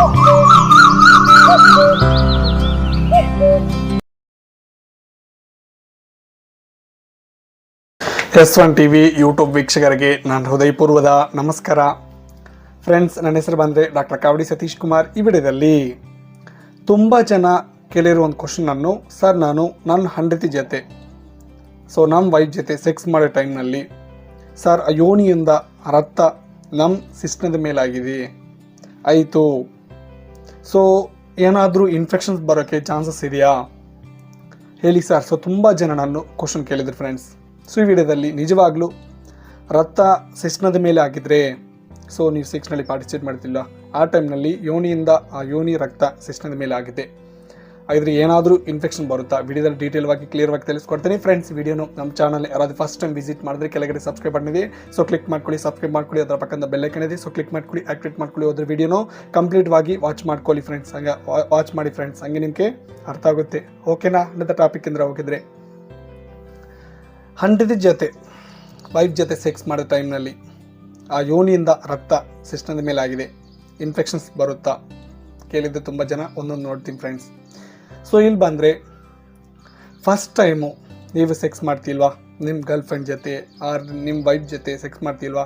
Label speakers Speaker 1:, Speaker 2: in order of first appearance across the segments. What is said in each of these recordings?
Speaker 1: S1 TV YouTube ವೀಕ್ಷಕರಿಗೆ ನನ್ನ ಹೃದಯಪೂರ್ವದ ನಮಸ್ಕಾರ. ಫ್ರೆಂಡ್ಸ್, ನನ್ನ ಹೆಸರು ಬಂದರೆ ಡಾಕ್ಟರ್ ಕಾವಡಿ ಸತೀಶ್ ಕುಮಾರ್. ಈ ವಿಡಿಯೋದಲ್ಲಿ ತುಂಬ ಜನ ಕೇಳಿರೋ ಒಂದು ಕ್ವಶನನ್ನು, ಸರ್ ನಾನು ನನ್ನ ಹೆಂಡತಿ ಜೊತೆ ನಮ್ಮ ವೈಫ್ ಜೊತೆ ಸೆಕ್ಸ್ ಮಾಡೋ ಟೈಮ್ನಲ್ಲಿ ಸರ್ ಯೋನಿಯಿಂದ ರಕ್ತ ನಮ್ಮ ಸಿಸ್ಟಮ್ದ ಮೇಲಾಗಿದೆ ಆಯಿತು, ಏನಾದರೂ ಇನ್ಫೆಕ್ಷನ್ಸ್ ಬರೋಕ್ಕೆ ಚಾನ್ಸಸ್ ಇದೆಯಾ ಹೇಳಿ ಸರ್. ತುಂಬ ಜನ ನಾನು ಕ್ವಶನ್ ಕೇಳಿದ್ರು ಫ್ರೆಂಡ್ಸ್. ಈ ವಿಡಿಯೋದಲ್ಲಿ ನಿಜವಾಗ್ಲೂ ರಕ್ತ ಸಿಸ್ಟಮ್ದ ಮೇಲೆ ಆಗಿದ್ರೆ ನೀವು ಸೆಕ್ಸ್ನಲ್ಲಿ ಪಾರ್ಟಿಸಿಪೇಟ್ ಮಾಡ್ತಿಲ್ಲ, ಆ ಟೈಮ್ನಲ್ಲಿ ಯೋನಿಯಿಂದ ಆ ಯೋನಿ ರಕ್ತ ಸಿಸ್ಟಮ್ದ ಮೇಲೆ ಆಗಿದೆ, ಹಾಗಿದ್ರೆ ಏನಾದರೂ ಇನ್ಫೆಕ್ಷನ್ ಬರುತ್ತಾ ವಿಡಿಯೋದಲ್ಲಿ ಡೀಟೇಲ್ವಾಗಿ ಕ್ಲಿಯರ್ವಾಗಿ ತಿಳಿಸ್ಕೊಡ್ತೀನಿ. ಫ್ರೆಂಡ್ಸ್, ವಿಡಿಯೋನು ನಮ್ಮ ಚಾನಲ್ ಯಾರಾದರೂ ಫಸ್ಟ್ ಟೈಮ್ ವಿಸಿಟ್ ಮಾಡಿದ್ರೆ ಕೆಳಗಡೆ ಸಬ್ಸ್ಕ್ರೈಬ್ ಬಟನ್ ಇದೆ, ಕ್ಲಿಕ್ ಮಾಡ್ಕೊಳ್ಳಿ. ಸಬ್ಸ್ಕ್ರೈಬ್ ಮಾಡ್ಕೊಳ್ಳಿ, ಅದರ ಪಕ್ಕದ ಬೆಲ್ ಐಕಾನ್ ಇದೆ, ಕ್ಲಿಕ್ ಮಾಡ್ಕೊಳ್ಳಿ, ಆಕ್ಟಿವೇಟ್ ಮಾಡ್ಕೊಳ್ಳಿ. ಅದ್ರ ವಿಡಿಯೋನು ಕಂಪ್ಲೀಟ್ವಾಗಿ ವಾಚ್ ಮಾಡ್ಕೊಳ್ಳಿ ಫ್ರೆಂಡ್ಸ್. ಹಂಗೆ ವಾಚ್ ಮಾಡಿ ಫ್ರೆಂಡ್ಸ್, ಹಂಗೆ ನಿಮಗೆ ಅರ್ಥ ಆಗುತ್ತೆ. ಓಕೆನಾ? ಅನ್ನೋದ ಟಾಪಿಕ್ ಇಂದ ಹೋಗಿದ್ರೆ, ಹೆಂಡತಿ ಜೊತೆ ವೈಫ್ ಜೊತೆ ಸೆಕ್ಸ್ ಮಾಡೋ ಟೈಮ್ನಲ್ಲಿ ಆ ಯೋನಿಯಿಂದ ರಕ್ತ ಸಿಸ್ಟಮ್ದ ಮೇಲೆ ಆಗಿದೆ, ಇನ್ಫೆಕ್ಷನ್ಸ್ ಬರುತ್ತಾ ಕೇಳಿದ್ದು ತುಂಬ ಜನ. ಒಂದೊಂದು ನೋಡ್ತೀನಿ ಫ್ರೆಂಡ್ಸ್. ಇಲ್ಲಿ ಬಂದರೆ, ಫಸ್ಟ್ ಟೈಮು ನೀವು ಸೆಕ್ಸ್ ಮಾಡ್ತಿಲ್ವಾ ನಿಮ್ಮ ಗರ್ಲ್ ಫ್ರೆಂಡ್ ಜೊತೆ ಆರ್ ನಿಮ್ಮ ವೈಫ್ ಜೊತೆ ಸೆಕ್ಸ್ ಮಾಡ್ತಿಲ್ವಾ,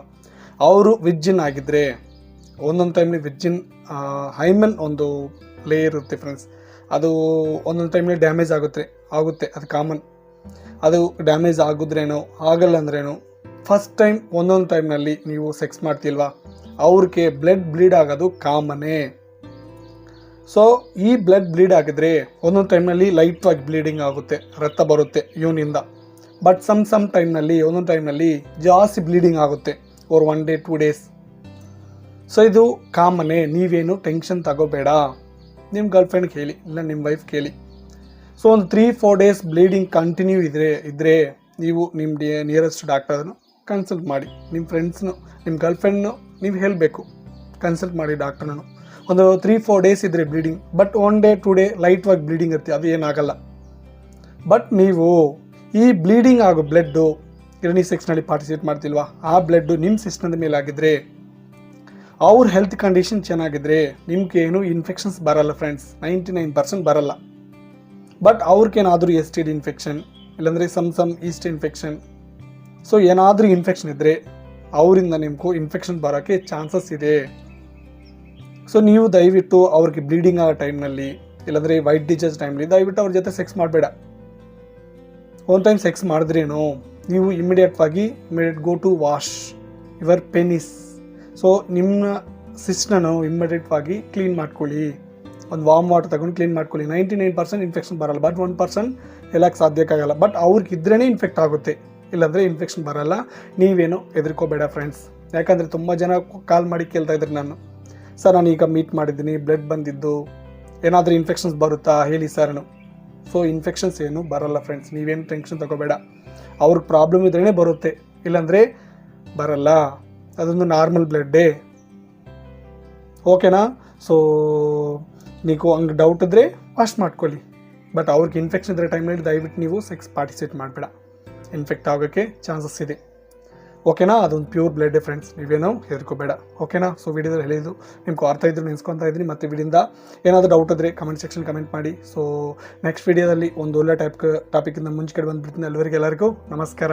Speaker 1: ಅವರು ವಿರ್ಜಿನ್ ಆಗಿದ್ದರೆ ಒಂದೊಂದು ಟೈಮ್ಲಿ ವಿರ್ಜಿನ್ ಹೈಮನ್ ಒಂದು ಲೇಯರ್ ಇರುತ್ತೆ ಫ್ರೆಂಡ್ಸ್, ಅದು ಒಂದೊಂದು ಟೈಮ್ಲಿ ಡ್ಯಾಮೇಜ್ ಆಗುತ್ತೆ, ಅದು ಕಾಮನ್. ಅದು ಡ್ಯಾಮೇಜ್ ಆಗಿದ್ರೇನೋ ಆಗಲ್ಲ ಅಂದ್ರೇನು, ಫಸ್ಟ್ ಟೈಮ್ ಒಂದೊಂದು ಟೈಮ್ನಲ್ಲಿ ನೀವು ಸೆಕ್ಸ್ ಮಾಡ್ತಿಲ್ವಾ ಅವ್ರಿಗೆ ಬ್ಲಡ್ ಬ್ಲೀಡ್ ಆಗೋದು ಕಾಮನ್ನೇ. ಈ ಬ್ಲಡ್ ಬ್ಲೀಡ್ ಆಗಿದ್ರೆ ಒಂದೊಂದು ಟೈಮ್ನಲ್ಲಿ ಲೈಟಾಗಿ ಬ್ಲೀಡಿಂಗ್ ಆಗುತ್ತೆ, ರಕ್ತ ಬರುತ್ತೆ ಯೋನಿಂದ. ಬಟ್ ಸಮ್ ಟೈಮ್ನಲ್ಲಿ ಒಂದೊಂದು ಟೈಮ್ನಲ್ಲಿ ಜಾಸ್ತಿ ಬ್ಲೀಡಿಂಗ್ ಆಗುತ್ತೆ ಓರ್ 1 day 2 days. ಇದು ಕಾಮನ್ನೇ, ನೀವೇನು ಟೆನ್ಷನ್ ತಗೋಬೇಡ. ನಿಮ್ಮ ಗರ್ಲ್ ಫ್ರೆಂಡ್ಗೆ ಹೇಳಿ, ಇಲ್ಲ ನಿಮ್ಮ ವೈಫ್ ಕೇಳಿ. ಒಂದು 3-4 days ಬ್ಲೀಡಿಂಗ್ ಕಂಟಿನ್ಯೂ ಇದ್ದರೆ ನೀವು ನಿಮ್ಮ ನಿಯರೆಸ್ಟ್ ಡಾಕ್ಟರ್ನು ಕನ್ಸಲ್ಟ್ ಮಾಡಿ. ನಿಮ್ಮ ಫ್ರೆಂಡ್ಸ್ನು ನಿಮ್ಮ ಗರ್ಲ್ ಫ್ರೆಂಡ್ನು ನೀವು ಹೇಳಬೇಕು, ಕನ್ಸಲ್ಟ್ ಮಾಡಿ ಡಾಕ್ಟರ್ನು. ಒಂದು 3-4 days ಇದ್ದರೆ ಬ್ಲೀಡಿಂಗ್, ಬಟ್ 1 day 2 day ಲೈಟ್ವಾಗಿ ಬ್ಲೀಡಿಂಗ್ ಇರ್ತೀವಿ, ಅದು ಏನಾಗಲ್ಲ. ಬಟ್ ನೀವು ಈ ಬ್ಲೀಡಿಂಗ್ ಆಗೋ ಬ್ಲಡ್ಡು ಕಿರಣಿ ಸೆಕ್ಸ್ನಲ್ಲಿ ಪಾರ್ಟಿಸಿಪೇಟ್ ಮಾಡ್ತಿಲ್ವಾ, ಆ ಬ್ಲಡ್ಡು ನಿಮ್ಮ ಸಿಸ್ಟಮ್ದ ಮೇಲೆ ಆಗಿದ್ರೆ, ಅವ್ರ ಹೆಲ್ತ್ ಕಂಡೀಷನ್ ಚೆನ್ನಾಗಿದ್ರೆ ನಿಮ್ಗೆ ಏನು ಇನ್ಫೆಕ್ಷನ್ಸ್ ಬರಲ್ಲ ಫ್ರೆಂಡ್ಸ್, 99% ಬರಲ್ಲ. ಬಟ್ ಅವ್ರಿಗೇನಾದರೂ STD ಇನ್ಫೆಕ್ಷನ್, ಇಲ್ಲಾಂದರೆ ಸಮ್ ಈಸ್ಟ್ ಇನ್ಫೆಕ್ಷನ್, ಏನಾದರೂ ಇನ್ಫೆಕ್ಷನ್ ಇದ್ದರೆ ಅವರಿಂದ ನಿಮಗೂ ಇನ್ಫೆಕ್ಷನ್ ಬರೋಕ್ಕೆ ಚಾನ್ಸಸ್ ಇದೆ. ನೀವು ದಯವಿಟ್ಟು ಅವ್ರಿಗೆ ಬ್ಲೀಡಿಂಗ್ ಆಗೋ ಟೈಮ್ನಲ್ಲಿ, ಇಲ್ಲಾಂದರೆ ವೈಟ್ ಡಿಸೀಸ್ ಟೈಮ್ಲಿ ದಯವಿಟ್ಟು ಅವ್ರ ಜೊತೆ ಸೆಕ್ಸ್ ಮಾಡಬೇಡ. ಒಂದು ಟೈಮ್ ಸೆಕ್ಸ್ ಮಾಡಿದ್ರೇನು ನೀವು immediate go to wash your penis. ನಿಮ್ಮ ಸಿಸ್ಟನ್ನು ಇಮಿಡಿಯೇಟ್ವಾಗಿ ಕ್ಲೀನ್ ಮಾಡ್ಕೊಳ್ಳಿ, ಒಂದು ವಾರ್ಮ್ ವಾಟರ್ ತಗೊಂಡು ಕ್ಲೀನ್ ಮಾಡ್ಕೊಳ್ಳಿ. 99% ಇನ್ಫೆಕ್ಷನ್ ಬರಲ್ಲ, ಬಟ್ 1% ಹೇಳಕ್ಕೆ ಸಾಧ್ಯಕ್ಕಾಗಲ್ಲ. ಬಟ್ ಅವ್ರಿಗೆ ಇದ್ರೇ ಇನ್ಫೆಕ್ಟ್ ಆಗುತ್ತೆ, ಇಲ್ಲಾಂದರೆ ಇನ್ಫೆಕ್ಷನ್ ಬರಲ್ಲ. ನೀವೇನು ಹೆದರ್ಕೋಬೇಡ ಫ್ರೆಂಡ್ಸ್. ಯಾಕಂದರೆ ತುಂಬ ಜನ ಕಾಲ್ ಮಾಡಿ ಕೇಳ್ತಾ ಇದ್ರು ನಾನು, ಸರ್ ನಾನು ಈಗ ಮೀಟ್ ಮಾಡಿದ್ದೀನಿ, ಬ್ಲಡ್ ಬಂದಿದ್ದು, ಏನಾದರೂ ಇನ್ಫೆಕ್ಷನ್ಸ್ ಬರುತ್ತಾ ಹೇಳಿ ಸರ್ನು. ಇನ್ಫೆಕ್ಷನ್ಸ್ ಏನು ಬರಲ್ಲ ಫ್ರೆಂಡ್ಸ್, ನೀವೇನು ಟೆನ್ಷನ್ ತಗೋಬೇಡ. ಅವ್ರಿಗೆ ಪ್ರಾಬ್ಲಮ್ ಇದ್ರೇ ಬರುತ್ತೆ, ಇಲ್ಲಾಂದರೆ ಬರಲ್ಲ. ಅದೊಂದು ನಾರ್ಮಲ್ ಬ್ಲಡ್ಡೇ. ಓಕೆನಾ? ನೀವು ಹಂಗೆ ಡೌಟ್ ಇದ್ದರೆ ವಾಶ್ ಮಾಡ್ಕೊಳ್ಳಿ. ಬಟ್ ಅವ್ರಿಗೆ ಇನ್ಫೆಕ್ಷನ್ ಇದ್ದರೆ ಟೈಮ್ನಲ್ಲಿ ದಯವಿಟ್ಟು ನೀವು ಸೆಕ್ಸ್ ಪಾರ್ಟಿಸಿಪೇಟ್ ಮಾಡಬೇಡ, ಇನ್ಫೆಕ್ಟ್ ಆಗೋಕ್ಕೆ ಚಾನ್ಸಸ್ ಇದೆ. ಓಕೆನಾ? ಅದೊಂದು ಪ್ಯೂರ್ ಬ್ಲಡ್ ಫ್ರೆಂಡ್ಸ್, ನೀವೇನೋ ಹೆದರ್ಕೋಬೇಡ. ಓಕೆನಾ? ವಿಡಿಯೋದಲ್ಲಿ ಹೇಳಿದ್ದು ನಿಮ್ಗೆ ಅರ್ಥ ಇದ್ರು ನೆನೆಸ್ಕೊತಾ ಇದ್ದೀನಿ. ಮತ್ತು ವಿಡಿಯೋದಿಂದ ಏನಾದರೂ ಡೌಟ್ ಇದ್ದರೆ ಕಮೆಂಟ್ ಸೆಕ್ಷನ್ ಕಮೆಂಟ್ ಮಾಡಿ. ನೆಕ್ಸ್ಟ್ ವಿಡಿಯೋದಲ್ಲಿ ಒಂದು ಒಳ್ಳೆ ಟಾಪಿಕಿಂದ ಮುಂಚೆ ಬಂದುಬಿಡ್ತೀನಿ. ಎಲ್ಲರಿಗೂ ನಮಸ್ಕಾರ.